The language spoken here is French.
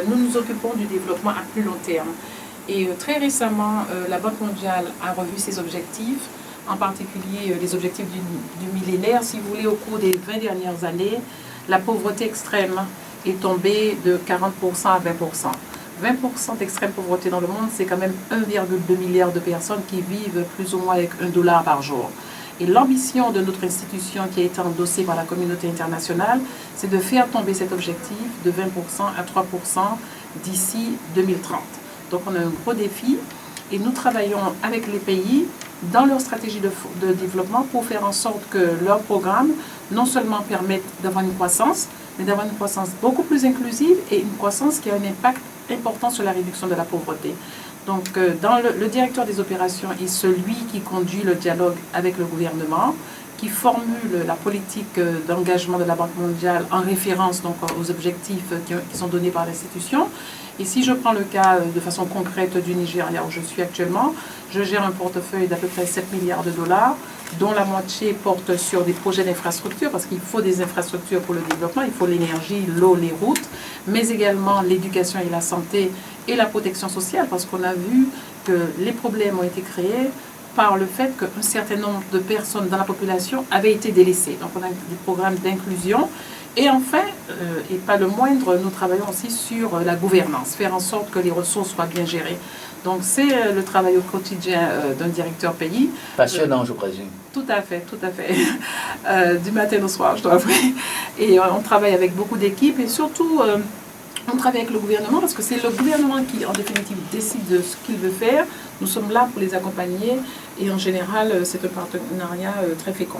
Nous nous occupons du développement à plus long terme. Et très récemment, la Banque mondiale a revu ses objectifs, en particulier les objectifs du millénaire. Si vous voulez, au cours des 20 dernières années, la pauvreté extrême est tombée de 40% à 20%. 20% d'extrême pauvreté dans le monde, c'est quand même 1,2 milliard de personnes qui vivent plus ou moins avec $1 par jour. Et l'ambition de notre institution qui a été endossée par la communauté internationale, c'est de faire tomber cet objectif de 20% à 3% d'ici 2030. Donc on a un gros défi et nous travaillons avec les pays dans leur stratégie de développement pour faire en sorte que leurs programmes non seulement permettent d'avoir une croissance, mais d'avoir une croissance beaucoup plus inclusive et une croissance qui a un impact important sur la réduction de la pauvreté. Donc, le directeur des opérations est celui qui conduit le dialogue avec le gouvernement, qui formule la politique d'engagement de la Banque mondiale en référence donc, aux objectifs qui sont donnés par l'institution. Et si je prends le cas de façon concrète du Nigeria où je suis actuellement, je gère un portefeuille d'à peu près 7 milliards de dollars, dont la moitié porte sur des projets d'infrastructure, parce qu'il faut des infrastructures pour le développement, il faut l'énergie, l'eau, les routes, mais également l'éducation et la santé et la protection sociale, parce qu'on a vu que les problèmes ont été créés par le fait qu'un certain nombre de personnes dans la population avaient été délaissées. Donc on a des programmes d'inclusion. Et enfin, et pas le moindre, nous travaillons aussi sur la gouvernance, faire en sorte que les ressources soient bien gérées. Donc c'est le travail au quotidien d'un directeur pays. Passionnant, je présume. Tout à fait, tout à fait. Du matin au soir, je dois avouer. Et on travaille avec beaucoup d'équipes et surtout, on travaille avec le gouvernement parce que c'est le gouvernement qui, en définitive, décide de ce qu'il veut faire. Nous sommes là pour les accompagner et en général, c'est un partenariat très fécond.